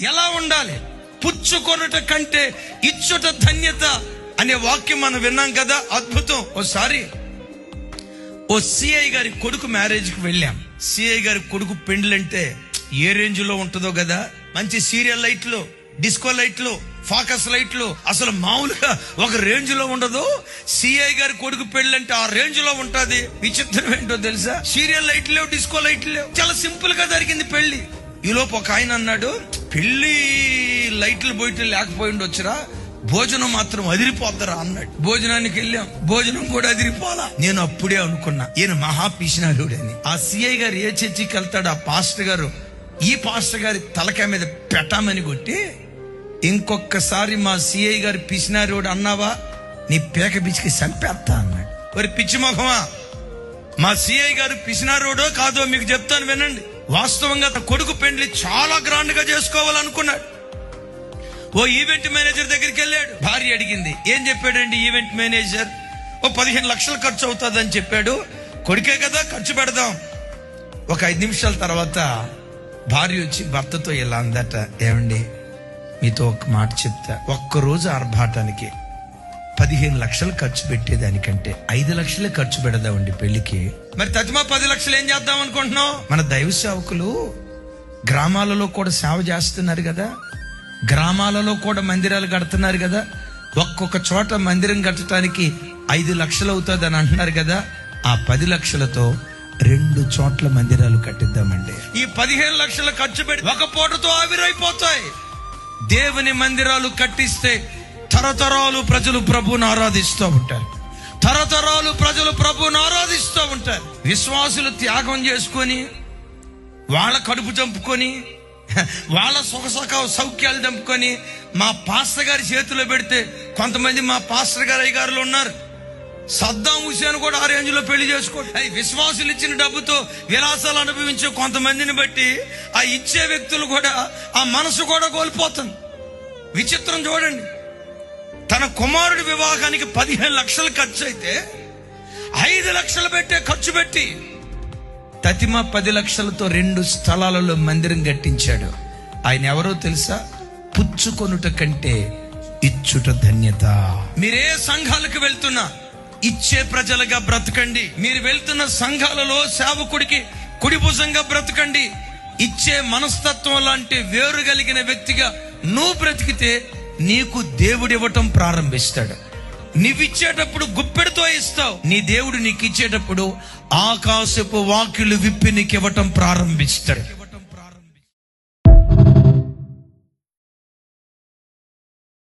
ఎలా ఉండాలి? పుచ్చుకొనుట కంటే ఇచ్చుట ధన్యత అనే వాక్యం మనం విన్నాం కదా, అద్భుతం. ఓసారి ఓ సిఐ గారి కొడుకు మ్యారేజ్కి వెళ్ళాం. సిఐ గారి కొడుకు పెండ్లంటే ఏ రేంజ్ లో ఉంటుందో కదా. మంచి సీరియల్ లైట్లు, డిస్కో లైట్లు, ఫోకస్ లైట్లు, అసలు మామూలుగా ఒక రేంజ్ లో ఉండదు. సిఐ గారి కొడుకు పెళ్ళంటే ఆ రేంజ్ లో ఉంటది. విచిత్రం ఏంటో తెలుసా? సీరియల్ లైట్లు లేవు, డిస్కో లైట్లు లేవు, చాలా సింపుల్ గా జరిగింది పెళ్లి. ఈలోపు ఒక ఆయన అన్నాడు, పెళ్లి లైట్లు బయట లేకపోయి ఉండొచ్చురా, భోజనం మాత్రం అదిరిపోతారా అన్నాడు. భోజనానికి వెళ్ళాం, భోజనం కూడా అదిరిపోలా. నేను అప్పుడే అనుకున్నా, ఈయన మహా పిసినారుడని. ఆ సిఐ గారు ఏ చర్చికి వెళ్తాడు, ఆ పాస్టర్ గారు ఈ పాస్టర్ గారి తలకాయ మీద పెట్టామని కొట్టి, ఇంకొకసారి మా సిఐ గారు పిసినారుడు అన్నావా నీ పేక బిచ్చికి చంపేస్తా అన్నాడు. మరి పిచ్చి మొహమా, మా సిఐ గారు పిసినారుడో కాదో మీకు చెప్తాను వినండి. వాస్తవంగా కొడుకు పెండ్లి చాలా గ్రాండ్ గా చేసుకోవాలనుకున్నాడు. ఓ ఈవెంట్ మేనేజర్ దగ్గరికి వెళ్ళాడు. భార్య అడిగింది, ఏం చెప్పాడండి ఈవెంట్ మేనేజర్? ఓ 15 లక్షలు ఖర్చు అవుతుంది అని చెప్పాడు. కొడుకే కదా, ఖర్చు పెడదాం. ఒక 5 నిమిషాల తర్వాత భార్య వచ్చి భర్తతో ఇలా అందట, ఏమండి మీతో ఒక మాట చెప్తా, ఒక్కరోజు ఆర్భాటానికి 15 లక్షలు ఖర్చు పెట్టేదానికంటే 5 లక్షలే ఖర్చు పెడదామండి పెళ్లికి. మరి తతిమా 10 లక్షలు ఏం చేద్దాం అనుకుంటున్నావు? మన దైవ సేవకులు గ్రామాలలో కూడా సేవ చేస్తున్నారు కదా, గ్రామాలలో కూడా మందిరాలు కడుతున్నారు కదా, ఒక్కొక్క చోట మందిరం కట్టడానికి 5 లక్షలు అవుతుంది అని అంటున్నారు కదా. ఆ 10 లక్షలతో 2 చోట్ల మందిరాలు కట్టిద్దామండి. ఈ 15 లక్షలు ఖర్చు పెట్టి ఒక పూటతో ఆవిరైపోతాయి. దేవుని మందిరాలు కట్టిస్తే తరతరాలు ప్రజలు ప్రభువును ఆరాధిస్తూ ఉంటారు, తరతరాలు ప్రజలు ప్రభువును ఆరాధిస్తూ ఉంటారు. విశ్వాసులు త్యాగం చేసుకొని, వాళ్ళ కడుపు చంపుకొని, వాళ్ళ సుఖ సౌఖ్యాలు చంపుకొని మా పాస్టర్ గారి చేతిలో పెడితే, కొంతమంది మా పాస్టర్ గారు అయ్యగారులు ఉన్నారు, సద్దాం హుసేన్ కూడా ఆ రేంజ్ లో పెళ్లి చేసుకోండి. విశ్వాసులు ఇచ్చిన డబ్బుతో విలాసాలు అనుభవించే కొంతమందిని బట్టి ఆ ఇచ్చే వ్యక్తులు కూడా ఆ మనసు కూడా కోల్పోతుంది. విచిత్రం చూడండి, తన కుమారుడి వివాహానికి 15 లక్షలు ఖర్చు అయితే 5 లక్షలు పెట్టే ఖర్చు పెట్టి తతిమ 10 లక్షలతో 2 స్థలాలలో మందిరం కట్టించాడు. ఆయన ఎవరో తెలుసా? పుచ్చుకొనుట కంటే ఇచ్చుట ధన్యత. మీరే సంఘాలకు వెళ్తున్నా ఇచ్చే ప్రజలుగా బ్రతకండి. మీరు వెళ్తున్న సంఘాలలో సేవకుడికి కుడి భుజంగా బ్రతకండి. ఇచ్చే మనస్తత్వం లాంటి వేరు కలిగిన వ్యక్తిగా నువ్వు బ్రతికితే నీకు దేవుడు ఇవ్వటం ప్రారంభిస్తాడు. నీవిచ్చేటప్పుడు గుప్పెడితో ఇస్తావు, నీ దేవుడు నీకు ఇచ్చేటప్పుడు ఆకాశపు వాకిలు విప్పి నీకు ఇవ్వటం ప్రారంభిస్తాడు.